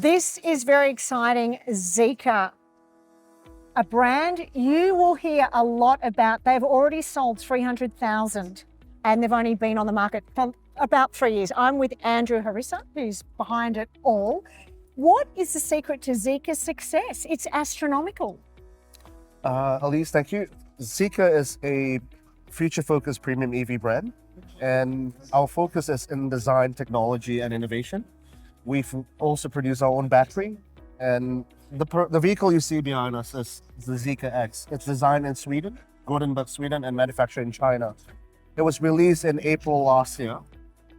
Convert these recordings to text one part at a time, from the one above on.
This is very exciting. ZEEKR, a brand you will hear a lot about. They've already sold 300,000 and they've only been on the market for about 3 years. I'm with Andrew Haurissa, who's behind it all. What is the secret to ZEEKR's success? It's astronomical. Elise, thank you. ZEEKR is a future-focused premium EV brand, and our focus is in design, technology, and innovation. We've also produced our own battery, and the vehicle you see behind us is the ZEEKR X. It's designed in Sweden, Gothenburg, Sweden, and manufactured in China. It was released in April last year,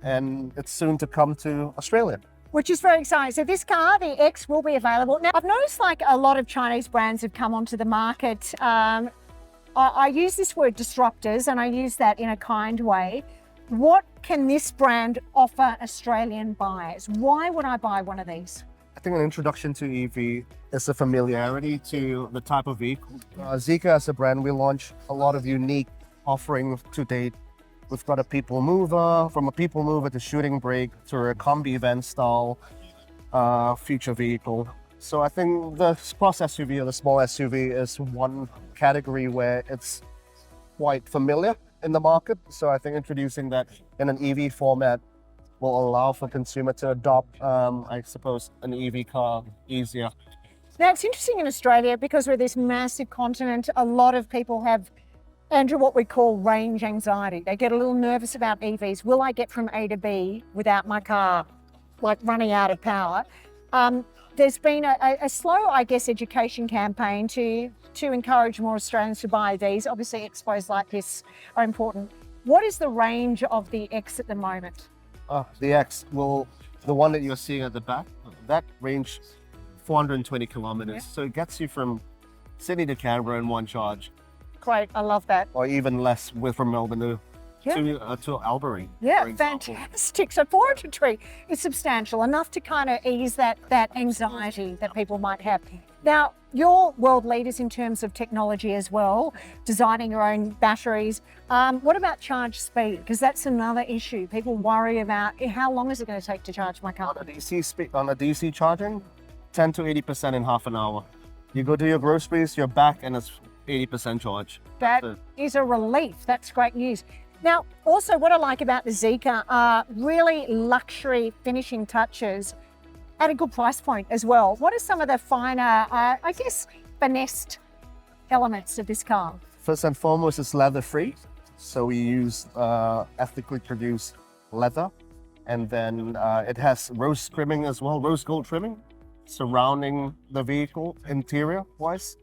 and it's soon to come to Australia. Which is very exciting. So this car, the X, will be available. Now, I've noticed like a lot of Chinese brands have come onto the market. I use this word disruptors, and I use that in a kind way. What can this brand offer Australian buyers? Why would I buy one of these? I think an introduction to EV is a familiarity to the type of vehicle. ZEEKR as a brand, we launch a lot of unique offerings to date. We've got a people mover, from a people mover to shooting brake to a combi van style future vehicle. So I think the cross SUV or the small SUV is one category where it's quite familiar in the market. So I think introducing that in an EV format will allow for consumer to adopt, I suppose, an EV car easier. Now, it's interesting in Australia because we're this massive continent, a lot of people have, Andrew, what we call range anxiety. They get a little nervous about EVs. Will I get from A to B without my car, like running out of power? There's been a slow, I guess, education campaign to encourage more Australians to buy these. Obviously, expos like this are important. What is the range of the X at the moment? The X, the one that you're seeing at the back, that range 420 kilometers. Yeah. So it gets you from Sydney to Canberra in one charge. Great, I love that. Or even less from Melbourne to Albury. Yeah, fantastic. So 403 is substantial, enough to kind of ease that anxiety that people might have. Now, you're world leaders in terms of technology as well, designing your own batteries. What about charge speed? Because that's another issue. People worry about how long is it going to take to charge my car? On a DC charging, 10 to 80% in half an hour. You go do your groceries, you're back, and it's 80% charge. That is a relief. That's great news. Now, also what I like about the ZEEKR are really luxury finishing touches at a good price point as well. What are some of the finer, I guess, finessed elements of this car? First and foremost, it's leather-free. So we use ethically produced leather. And then it has rose trimming as well, rose gold trimming surrounding the vehicle interior-wise.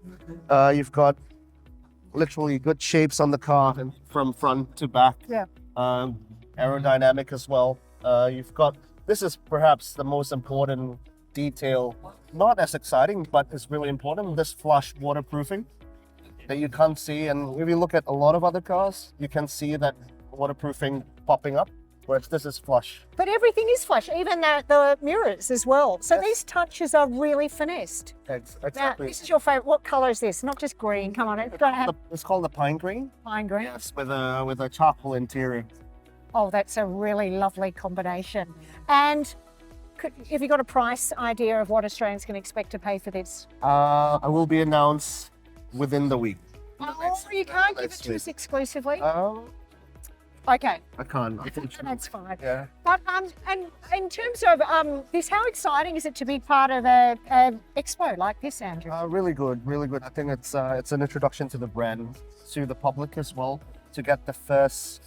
You've got literally good shapes on the car from front to back. Yeah. Aerodynamic as well. This is perhaps the most important detail, not as exciting, but it's really important, this flush waterproofing that you can't see. And if you look at a lot of other cars, you can see that waterproofing popping up, whereas this is flush. But everything is flush, even the mirrors as well. So yes. These touches are really finessed. Exactly. Now, this is your favorite. What color is this? Not just green, come on. It's called the pine green. Pine green? Yes, with a charcoal interior. Oh, that's a really lovely combination. And have you got a price idea of what Australians can expect to pay for this? I will be announced within the week. Oh, you can't give it to us exclusively? Okay. I can't. That's fine. Yeah. But and in terms of this, how exciting is it to be part of a expo like this, Andrew? Really good, really good. I think it's an introduction to the brand, to the public as well, to get the first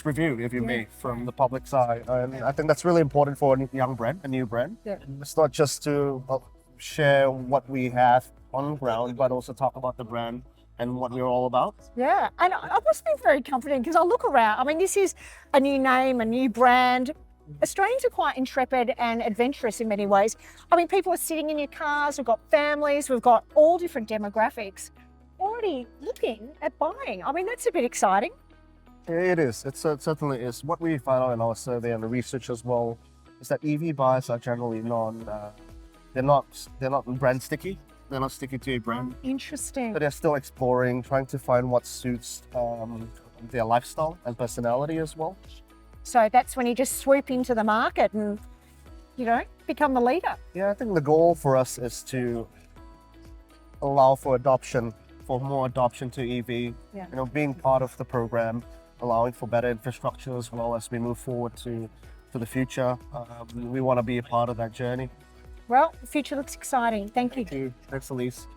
review, if you may, from the public side. And I think that's really important for a young brand, a new brand. Yeah. It's not just to share what we have on ground, but also talk about the brand and what we're all about. Yeah, and I must be very comforting because I look around. I mean, this is a new name, a new brand. Australians are quite intrepid and adventurous in many ways. I mean, people are sitting in your cars, we've got families, we've got all different demographics already looking at buying. I mean, that's a bit exciting. It is. It certainly is. What we found out in our survey and the research as well is that EV buyers are generally they're not brand sticky. They're not sticky to a brand. Interesting. But they're still exploring, trying to find what suits their lifestyle and personality as well. So that's when you just swoop into the market and become the leader. Yeah, I think the goal for us is to allow for more adoption to EV. Yeah. Being part of the program, allowing for better infrastructure as well as we move forward to the future. We want to be a part of that journey. Well, the future looks exciting. Thank you. Thank you. Thanks, Elise.